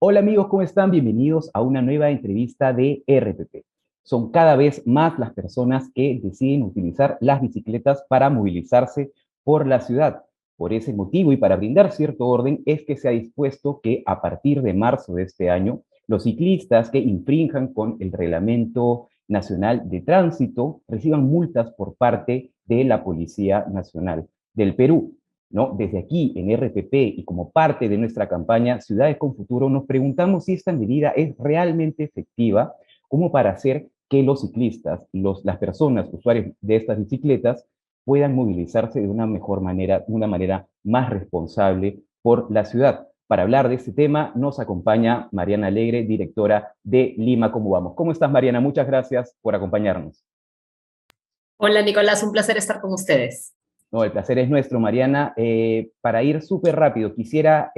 Hola amigos, ¿cómo están? Bienvenidos a una nueva entrevista de RPP. Son cada vez más las personas que deciden utilizar las bicicletas para movilizarse por la ciudad. Por ese motivo y para brindar cierto orden es que se ha dispuesto que a partir de marzo de este año, los ciclistas que infrinjan con el Reglamento Nacional de Tránsito reciban multas por parte de la Policía Nacional del Perú. ¿No? Desde aquí, en RPP, y como parte de nuestra campaña Ciudades con Futuro, nos preguntamos si esta medida es realmente efectiva como para hacer que los ciclistas, las personas usuarios de estas bicicletas, puedan movilizarse de una mejor manera, de una manera más responsable por la ciudad. Para hablar de este tema nos acompaña Mariana Alegre, directora de Lima Cómo Vamos. ¿Cómo estás, Mariana? Muchas gracias por acompañarnos. Hola Nicolás, un placer estar con ustedes. No, el placer es nuestro, Mariana. Para ir súper rápido, quisiera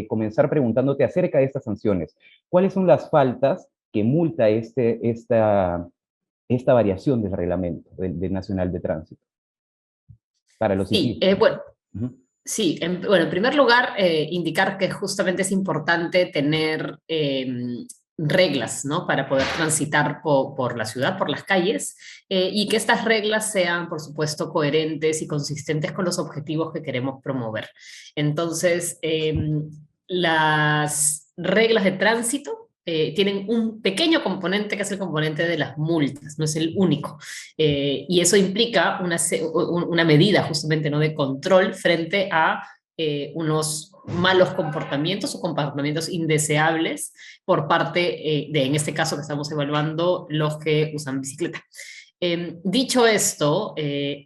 comenzar preguntándote acerca de estas sanciones. ¿Cuáles son las faltas que multa esta variación del reglamento del Nacional de Tránsito para los Sí, ciclistas? bueno, Ujú. sí, en primer lugar, indicar que justamente es importante tener reglas, ¿no? Para poder transitar por la ciudad, por las calles, y que estas reglas sean, por supuesto, coherentes y consistentes con los objetivos que queremos promover. Entonces, las reglas de tránsito tienen un pequeño componente que es el componente de las multas, no es el único. Y eso implica una medida justamente, ¿no?, de control frente a unos malos comportamientos o comportamientos indeseables por parte en este caso que estamos evaluando, los que usan bicicleta. Dicho esto,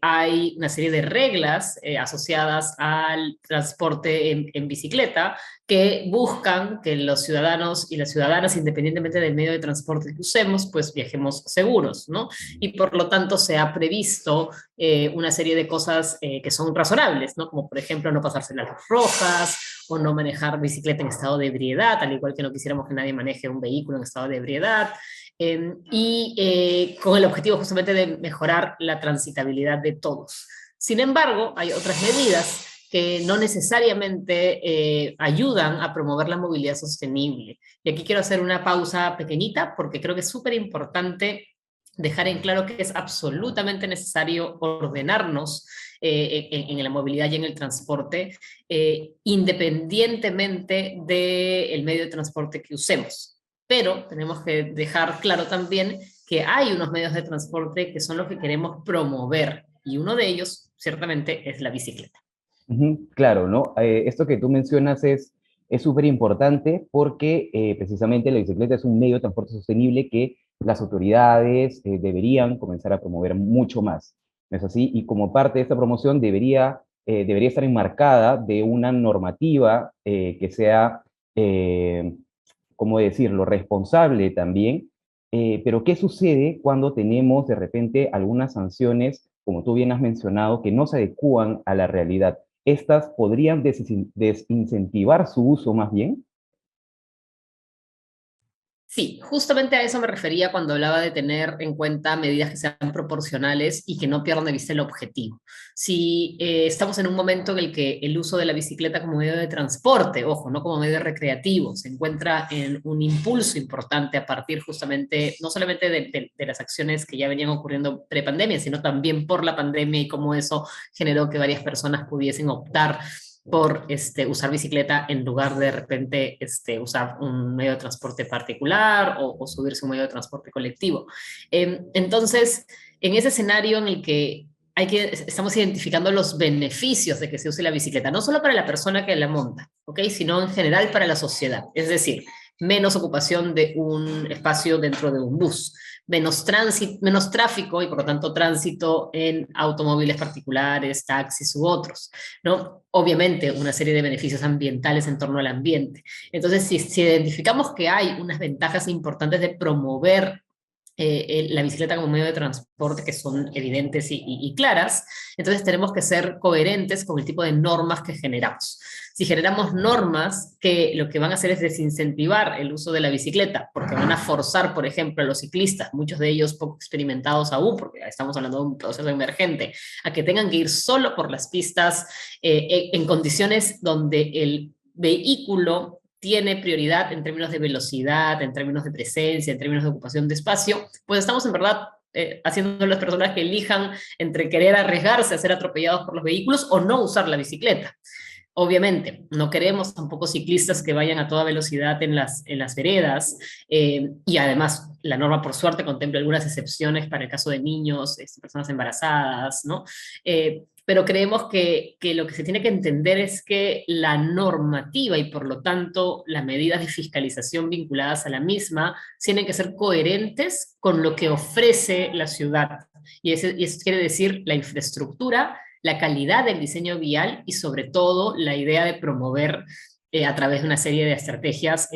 hay una serie de reglas asociadas al transporte en bicicleta que buscan que los ciudadanos y las ciudadanas, independientemente del medio de transporte que usemos, pues viajemos seguros, ¿no? Y por lo tanto se ha previsto una serie de cosas que son razonables, ¿no? Como por ejemplo no pasarse las luces rojas o no manejar bicicleta en estado de ebriedad, al igual que no quisiéramos que nadie maneje un vehículo en estado de ebriedad. Con el objetivo justamente de mejorar la transitabilidad de todos. Sin embargo, hay otras medidas que no necesariamente ayudan a promover la movilidad sostenible. Y aquí quiero hacer una pausa pequeñita porque creo que es súper importante dejar en claro que es absolutamente necesario ordenarnos en la movilidad y en el transporte, independientemente del medio de transporte que usemos. Pero tenemos que dejar claro también que hay unos medios de transporte que son los que queremos promover, y uno de ellos, ciertamente, es la bicicleta. Ujú, claro, ¿no? Esto que tú mencionas es súper importante porque precisamente la bicicleta es un medio de transporte sostenible que las autoridades deberían comenzar a promover mucho más, ¿no es así? Y como parte de esta promoción debería estar enmarcada de una normativa que sea, ¿cómo decirlo?, responsable también. Pero ¿qué sucede cuando tenemos de repente algunas sanciones, como tú bien has mencionado, que no se adecúan a la realidad? Estas podrían desincentivar su uso más bien. Sí, justamente a eso me refería cuando hablaba de tener en cuenta medidas que sean proporcionales y que no pierdan de vista el objetivo. Si estamos en un momento en el que el uso de la bicicleta como medio de transporte, ojo, no como medio recreativo, se encuentra en un impulso importante a partir justamente, no solamente de las acciones que ya venían ocurriendo pre-pandemia, sino también por la pandemia y cómo eso generó que varias personas pudiesen optar por usar bicicleta en lugar de repente usar un medio de transporte particular o subirse a un medio de transporte colectivo. Entonces, en ese escenario en el que estamos identificando los beneficios de que se use la bicicleta, no solo para la persona que la monta, ¿ok?, sino en general para la sociedad. Es decir, menos ocupación de un espacio dentro de un bus, menos tránsito, menos tráfico y por lo tanto tránsito en automóviles particulares, taxis u otros, ¿no? Obviamente una serie de beneficios ambientales en torno al ambiente. Entonces, si identificamos que hay unas ventajas importantes de promover la bicicleta como medio de transporte que son evidentes y claras, entonces tenemos que ser coherentes con el tipo de normas que generamos. Si generamos normas que lo que van a hacer es desincentivar el uso de la bicicleta, porque van a forzar, por ejemplo, a los ciclistas, muchos de ellos poco experimentados aún, porque estamos hablando de un proceso emergente, a que tengan que ir solo por las pistas en condiciones donde el vehículo tiene prioridad en términos de velocidad, en términos de presencia, en términos de ocupación de espacio, pues estamos en verdad haciendo a las personas que elijan entre querer arriesgarse a ser atropellados por los vehículos o no usar la bicicleta. Obviamente, no queremos tampoco ciclistas que vayan a toda velocidad en las veredas, y además la norma por suerte contempla algunas excepciones para el caso de niños, personas embarazadas, ¿no? Pero creemos que lo que se tiene que entender es que la normativa y por lo tanto las medidas de fiscalización vinculadas a la misma tienen que ser coherentes con lo que ofrece la ciudad. Y eso quiere decir la infraestructura, la calidad del diseño vial y sobre todo la idea de promover a través de una serie de estrategias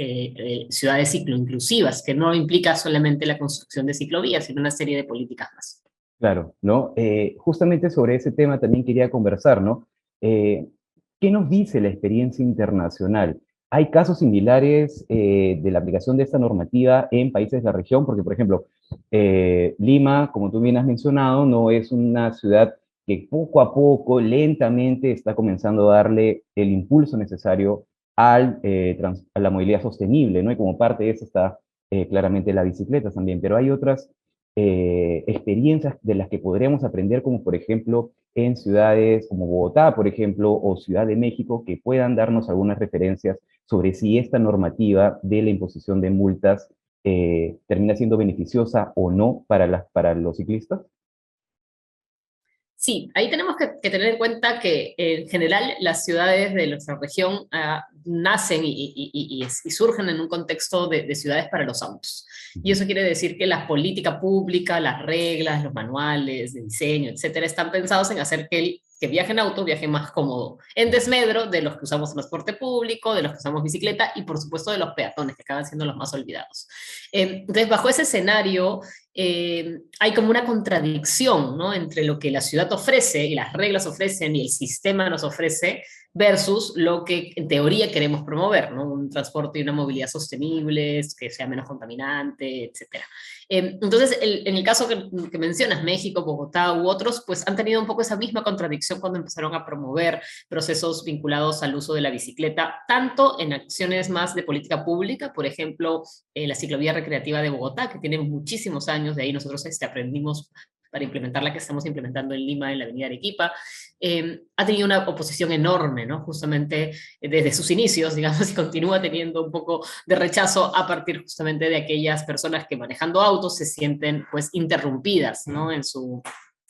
ciudades cicloinclusivas, que no implica solamente la construcción de ciclovías, sino una serie de políticas más. Claro, ¿no? Justamente sobre ese tema también quería conversar, ¿no? ¿Qué nos dice la experiencia internacional? ¿Hay casos similares de la aplicación de esta normativa en países de la región? Porque, por ejemplo, Lima, como tú bien has mencionado, no es una ciudad que poco a poco, lentamente, está comenzando a darle el impulso necesario a la movilidad sostenible, ¿no? Y como parte de eso está claramente la bicicleta también, pero hay otras experiencias de las que podríamos aprender, como por ejemplo en ciudades como Bogotá, por ejemplo, o Ciudad de México, que puedan darnos algunas referencias sobre si esta normativa de la imposición de multas termina siendo beneficiosa o no para los ciclistas. Sí, ahí tenemos que tener en cuenta que en general las ciudades de nuestra región nacen y surgen en un contexto de ciudades para los autos. Y eso quiere decir que la política pública, las reglas, los manuales de diseño, etcétera, están pensados en hacer que el que viaje en auto viaje más cómodo, en desmedro de los que usamos transporte público, de los que usamos bicicleta y por supuesto de los peatones, que acaban siendo los más olvidados. Entonces, bajo ese escenario, hay como una contradicción, ¿no?, entre lo que la ciudad ofrece y las reglas ofrecen y el sistema nos ofrece versus lo que en teoría queremos promover, ¿no? Un transporte y una movilidad sostenibles, que sea menos contaminante, etcétera. Entonces, en el caso que mencionas, México, Bogotá u otros, pues han tenido un poco esa misma contradicción cuando empezaron a promover procesos vinculados al uso de la bicicleta, tanto en acciones más de política pública, por ejemplo, la ciclovía recreativa de Bogotá, que tiene muchísimos años, de ahí nosotros aprendimos para implementar la que estamos implementando en Lima, en la avenida Arequipa, ha tenido una oposición enorme, ¿no? Justamente desde sus inicios, digamos, y continúa teniendo un poco de rechazo a partir justamente de aquellas personas que manejando autos se sienten pues interrumpidas, ¿no?, en su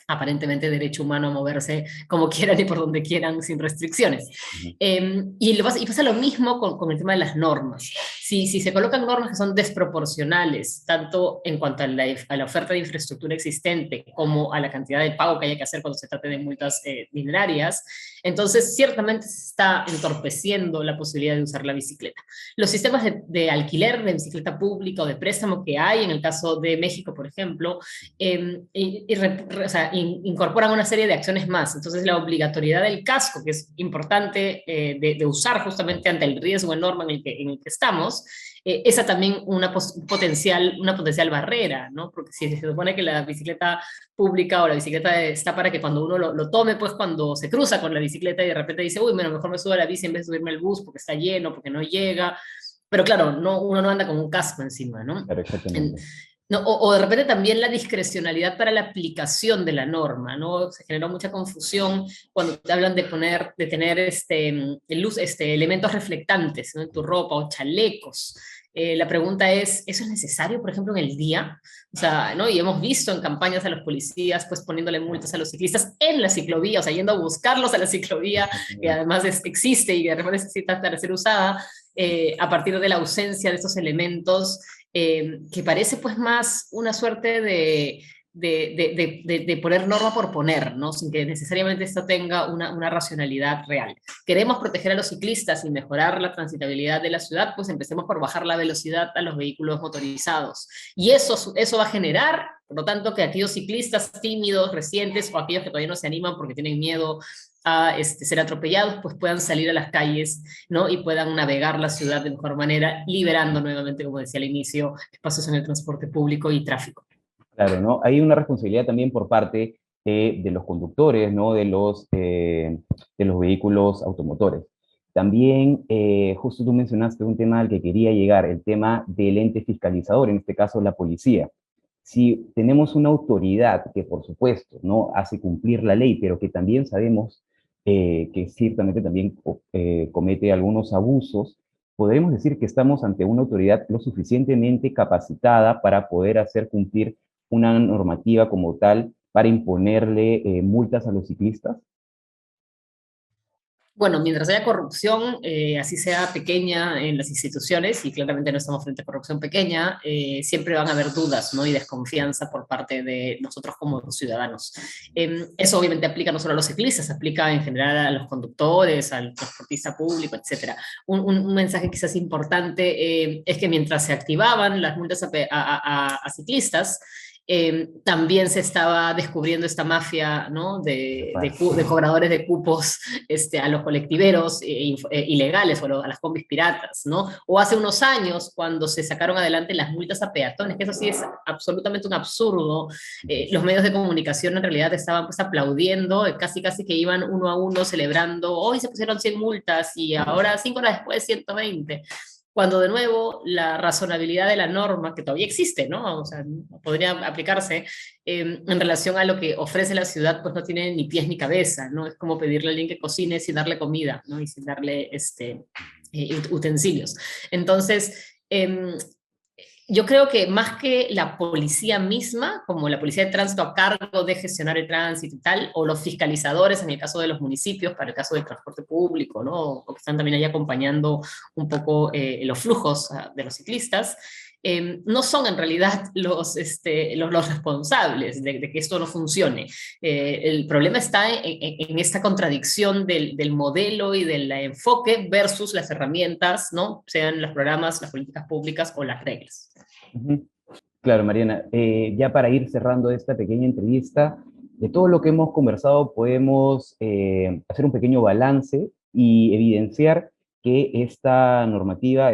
aparentemente derecho humano a moverse como quieran y por donde quieran sin restricciones. Ujú. Y pasa lo mismo con el tema de las normas. Si se colocan normas que son desproporcionales, tanto en cuanto a la oferta de infraestructura existente como a la cantidad de pago que haya que hacer cuando se trate de multas dinerarias, entonces ciertamente se está entorpeciendo la posibilidad de usar la bicicleta. Los sistemas de alquiler de bicicleta pública o de préstamo que hay en el caso de México, por ejemplo, o sea, incorporan una serie de acciones más. Entonces, la obligatoriedad del casco, que es importante de usar justamente ante el riesgo enorme en el que estamos, esa también una potencial barrera, ¿no? Porque si se supone que la bicicleta pública o la bicicleta está para que cuando uno lo tome, pues cuando se cruza con la bicicleta y de repente dice, uy, bueno, mejor me subo a la bici en vez de subirme al bus porque está lleno, porque no llega. Pero claro, uno no anda con un casco encima, ¿no? Claro, exactamente. No, o de repente también la discrecionalidad para la aplicación de la norma, ¿no? Se generó mucha confusión cuando te hablan de tener elementos reflectantes, ¿no?, en tu ropa o chalecos. La pregunta es, ¿eso es necesario, por ejemplo, en el día? O sea, ¿no? Y hemos visto en campañas a los policías, pues poniéndole multas a los ciclistas en la ciclovía, o sea, yendo a buscarlos a la ciclovía, que además existe y de repente necesita para ser usada, a partir de la ausencia de estos elementos que parece pues más una suerte de poner norma por poner, ¿no?, sin que necesariamente esto tenga una racionalidad real. Queremos proteger a los ciclistas y mejorar la transitabilidad de la ciudad, pues empecemos por bajar la velocidad a los vehículos motorizados. Y eso va a generar, por lo tanto, que aquellos ciclistas tímidos, recientes, o aquellos que todavía no se animan porque tienen miedo a ser atropellados, pues puedan salir a las calles, ¿no?, y puedan navegar la ciudad de mejor manera, liberando nuevamente, como decía al inicio, espacios en el transporte público y tráfico. Claro, ¿no? Hay una responsabilidad también por parte de los conductores, ¿no? De los vehículos automotores. También, justo tú mencionaste un tema al que quería llegar, el tema del ente fiscalizador, en este caso la policía. Si tenemos una autoridad que, por supuesto, no hace cumplir la ley, pero que también sabemos que ciertamente también comete algunos abusos, podremos decir que estamos ante una autoridad lo suficientemente capacitada para poder hacer cumplir una normativa como tal para imponerle multas a los ciclistas. Bueno, mientras haya corrupción, así sea pequeña en las instituciones, y claramente no estamos frente a corrupción pequeña, siempre van a haber dudas, ¿no? Y desconfianza por parte de nosotros como ciudadanos. Eso obviamente aplica no solo a los ciclistas, aplica en general a los conductores, al transportista público, etc. Un mensaje quizás importante es que mientras se activaban las multas a ciclistas, también se estaba descubriendo esta mafia, ¿no? de cobradores de cupos a los colectiveros ilegales o a las combis piratas, ¿no? O hace unos años cuando se sacaron adelante las multas a peatones, que eso sí es absolutamente un absurdo. Los medios de comunicación en realidad estaban pues aplaudiendo, casi que iban uno a uno celebrando, hoy se pusieron 100 multas y ahora 5 horas después 120, cuando de nuevo la razonabilidad de la norma, que todavía existe, ¿no? O sea, podría aplicarse en relación a lo que ofrece la ciudad, pues no tiene ni pies ni cabeza, ¿no? Es como pedirle a alguien que cocine sin darle comida, ¿no? Y sin darle utensilios. Entonces, yo creo que más que la policía misma, como la policía de tránsito a cargo de gestionar el tránsito y tal, o los fiscalizadores en el caso de los municipios, para el caso del transporte público, ¿no? O que están también ahí acompañando un poco los flujos de los ciclistas, no son en realidad los responsables de que esto no funcione. El problema está en esta contradicción del modelo y del enfoque versus las herramientas, ¿no? Sean los programas, las políticas públicas o las reglas. Claro, Mariana, ya para ir cerrando esta pequeña entrevista, de todo lo que hemos conversado podemos hacer un pequeño balance y evidenciar que esta normativa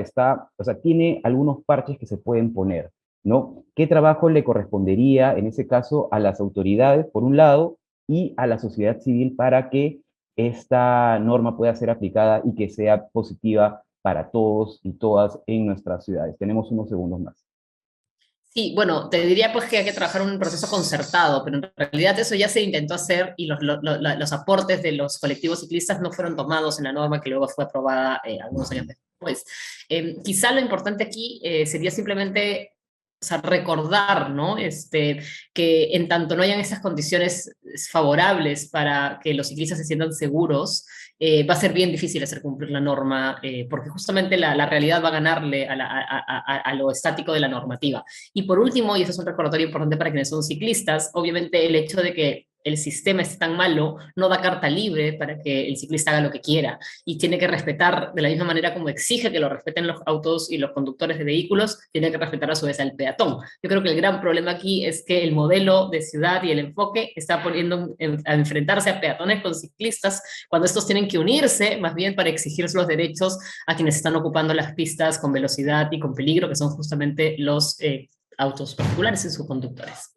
tiene algunos parches que se pueden poner, ¿no? ¿Qué trabajo le correspondería, en ese caso, a las autoridades, por un lado, y a la sociedad civil para que esta norma pueda ser aplicada y que sea positiva para todos y todas en nuestras ciudades? Tenemos unos segundos más. Sí, bueno, te diría pues que hay que trabajar en un proceso concertado, pero en realidad eso ya se intentó hacer y los aportes de los colectivos ciclistas no fueron tomados en la norma que luego fue aprobada algunos años después. Quizá lo importante aquí sería simplemente, o sea, recordar, ¿no? Que en tanto no hayan esas condiciones favorables para que los ciclistas se sientan seguros, va a ser bien difícil hacer cumplir la norma, porque justamente la realidad va a ganarle a lo estático de la normativa. Y por último, y eso es un recordatorio importante para quienes son ciclistas, obviamente el hecho de que el sistema es tan malo, no da carta libre para que el ciclista haga lo que quiera, y tiene que respetar de la misma manera como exige que lo respeten los autos y los conductores de vehículos, tiene que respetar a su vez al peatón. Yo creo que el gran problema aquí es que el modelo de ciudad y el enfoque está poniendo a enfrentarse a peatones con ciclistas, cuando estos tienen que unirse más bien para exigir los derechos a quienes están ocupando las pistas con velocidad y con peligro, que son justamente los autos particulares y sus conductores.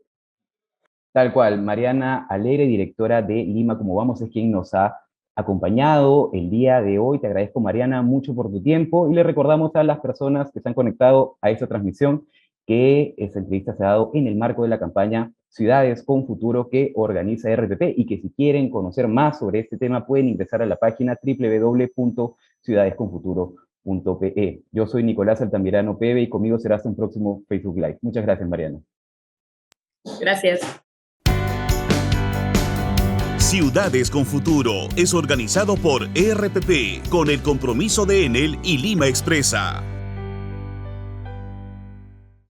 Tal cual, Mariana Alegre, directora de Lima Como Vamos, es quien nos ha acompañado el día de hoy. Te agradezco, Mariana, mucho por tu tiempo y le recordamos a las personas que se han conectado a esta transmisión que esta entrevista se ha dado en el marco de la campaña Ciudades con Futuro que organiza RPP y que si quieren conocer más sobre este tema pueden ingresar a la página www.ciudadesconfuturo.pe. Yo soy Nicolás Altamirano Pebe y conmigo será hasta un próximo Facebook Live. Muchas gracias, Mariana. Gracias. Ciudades con Futuro es organizado por RPP con el compromiso de Enel y Lima Expresa.